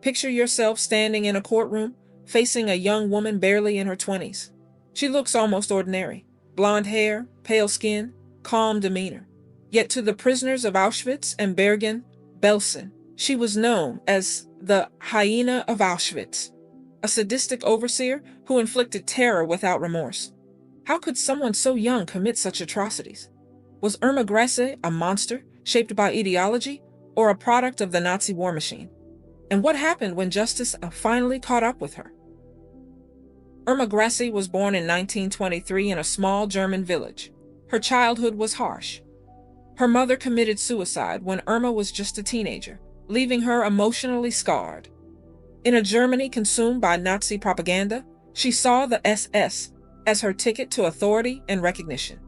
Picture yourself standing in a courtroom, facing a young woman barely in her 20s. She looks almost ordinary. Blonde hair, pale skin, calm demeanor. Yet to the prisoners of Auschwitz and Bergen-Belsen, she was known as the Hyena of Auschwitz, a sadistic overseer who inflicted terror without remorse. How could someone so young commit such atrocities? Was Irma Grese a monster shaped by ideology or a product of the Nazi war machine? And what happened when justice finally caught up with her? Irma Grese was born in 1923 in a small German village. Her childhood was harsh. Her mother committed suicide when Irma was just a teenager, leaving her emotionally scarred. In a Germany consumed by Nazi propaganda, she saw the SS as her ticket to authority and recognition.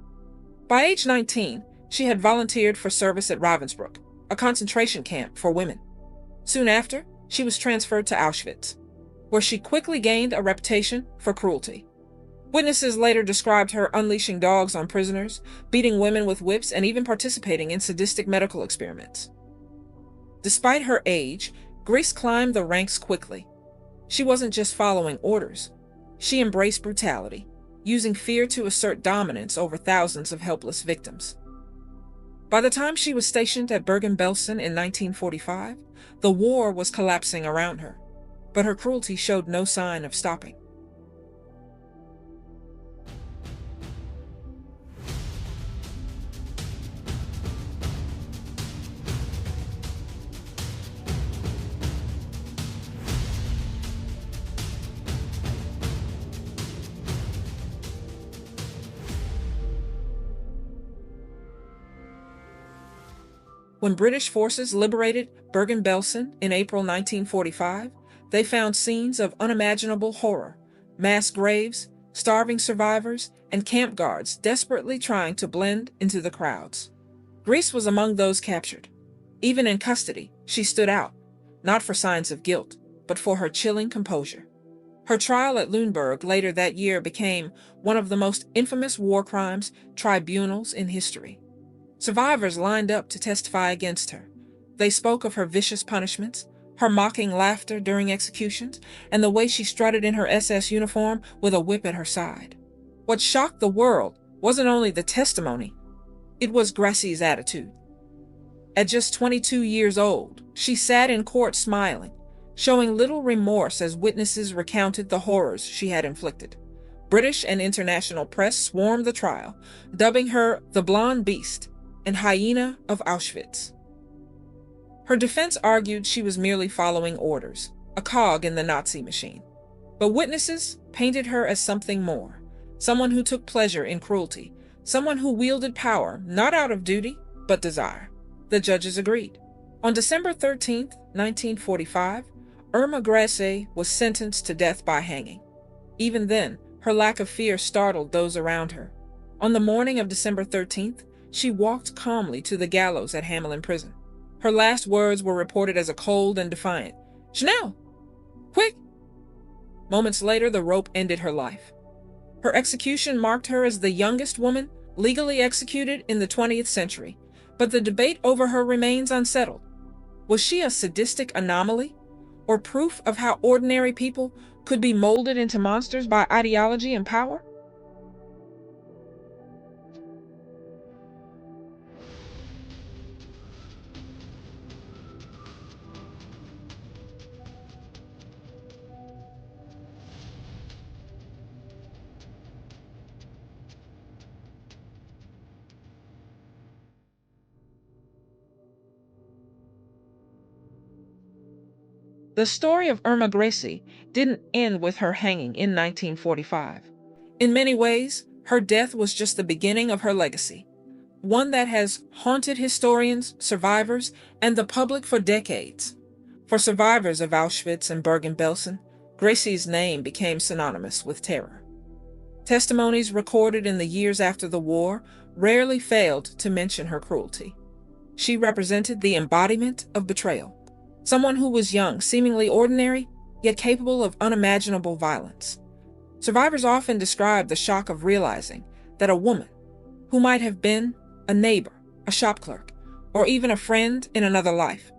By age 19, she had volunteered for service at Ravensbrück, a concentration camp for women. Soon after, she was transferred to Auschwitz, where she quickly gained a reputation for cruelty. Witnesses later described her unleashing dogs on prisoners, beating women with whips, and even participating in sadistic medical experiments. Despite her age, Grese climbed the ranks quickly. She wasn't just following orders. She embraced brutality, using fear to assert dominance over thousands of helpless victims. By the time she was stationed at Bergen-Belsen in 1945, the war was collapsing around her, but her cruelty showed no sign of stopping. When British forces liberated Bergen-Belsen in April 1945, they found scenes of unimaginable horror, mass graves, starving survivors, and camp guards desperately trying to blend into the crowds. Grese was among those captured. Even in custody, she stood out, not for signs of guilt, but for her chilling composure. Her trial at Lüneburg later that year became one of the most infamous war crimes tribunals in history. Survivors lined up to testify against her. They spoke of her vicious punishments, her mocking laughter during executions, and the way she strutted in her SS uniform with a whip at her side. What shocked the world wasn't only the testimony, it was Grese's attitude. At just 22 years old, she sat in court smiling, showing little remorse as witnesses recounted the horrors she had inflicted. British and international press swarmed the trial, dubbing her the Blonde Beast and Hyena of Auschwitz. Her defense argued she was merely following orders, a cog in the Nazi machine. But witnesses painted her as something more, someone who took pleasure in cruelty, someone who wielded power not out of duty, but desire. The judges agreed. On December 13, 1945, Irma Grese was sentenced to death by hanging. Even then, her lack of fear startled those around her. On the morning of December 13th, she walked calmly to the gallows at Hamelin prison. Her last words were reported as a cold and defiant, "Schnell! Quick!" Moments later, the rope ended her life. Her execution marked her as the youngest woman legally executed in the 20th century, but the debate over her remains unsettled. Was she a sadistic anomaly, or proof of how ordinary people could be molded into monsters by ideology and power? The story of Irma Grese didn't end with her hanging in 1945. In many ways, her death was just the beginning of her legacy, one that has haunted historians, survivors, and the public for decades. For survivors of Auschwitz and Bergen-Belsen, Grese's name became synonymous with terror. Testimonies recorded in the years after the war rarely failed to mention her cruelty. She represented the embodiment of betrayal. Someone who was young, seemingly ordinary, yet capable of unimaginable violence. Survivors often describe the shock of realizing that a woman, who might have been a neighbor, a shop clerk, or even a friend in another life,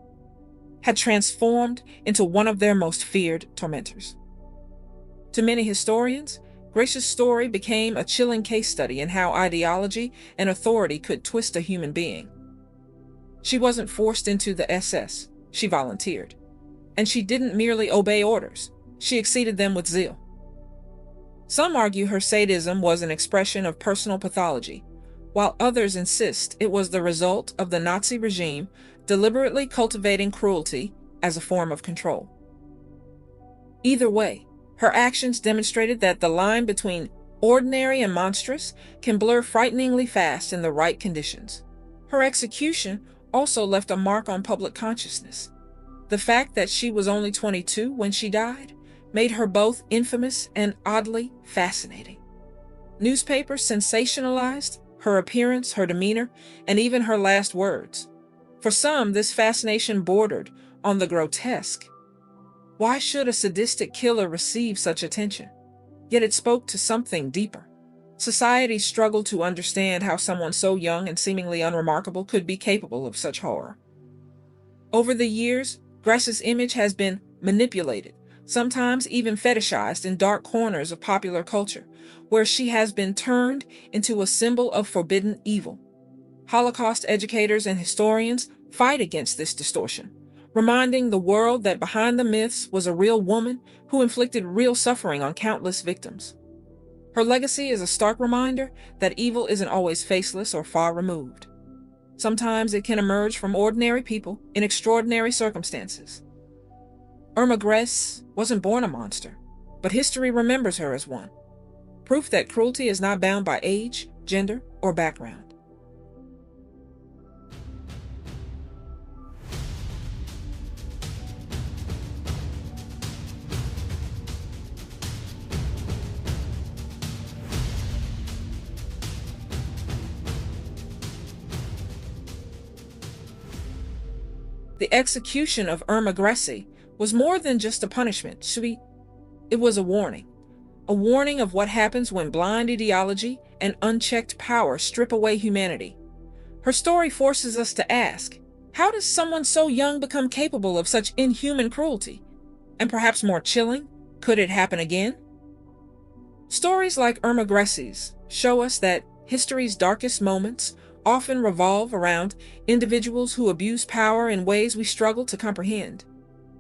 had transformed into one of their most feared tormentors. To many historians, Grese's story became a chilling case study in how ideology and authority could twist a human being. She wasn't forced into the SS, she volunteered. And she didn't merely obey orders, she exceeded them with zeal. Some argue her sadism was an expression of personal pathology, while others insist it was the result of the Nazi regime deliberately cultivating cruelty as a form of control. Either way, her actions demonstrated that the line between ordinary and monstrous can blur frighteningly fast in the right conditions. Her execution also left a mark on public consciousness. The fact that she was only 22 when she died made her both infamous and oddly fascinating. Newspapers sensationalized her appearance, her demeanor, and even her last words. For some, this fascination bordered on the grotesque. Why should a sadistic killer receive such attention? Yet it spoke to something deeper. Society struggled to understand how someone so young and seemingly unremarkable could be capable of such horror. Over the years, Grese's image has been manipulated, sometimes even fetishized in dark corners of popular culture, where she has been turned into a symbol of forbidden evil. Holocaust educators and historians fight against this distortion, reminding the world that behind the myths was a real woman who inflicted real suffering on countless victims. Her legacy is a stark reminder that evil isn't always faceless or far removed. Sometimes it can emerge from ordinary people in extraordinary circumstances. Irma Grese wasn't born a monster, but history remembers her as one. Proof that cruelty is not bound by age, gender, or background. The execution of Irma Grese was more than just a punishment. It was a warning of what happens when blind ideology and unchecked power strip away humanity. Her story forces us to ask, how does someone so young become capable of such inhuman cruelty? And perhaps more chilling, could it happen again? Stories like Irma Grese's show us that history's darkest moments often revolve around individuals who abuse power in ways we struggle to comprehend.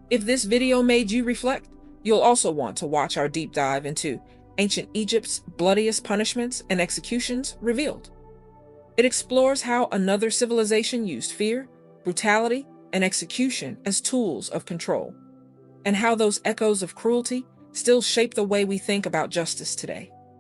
If this video made you reflect, you'll also want to watch our deep dive into ancient Egypt's bloodiest punishments and executions revealed. It explores how another civilization used fear, brutality, and execution as tools of control, and how those echoes of cruelty still shape the way we think about justice today.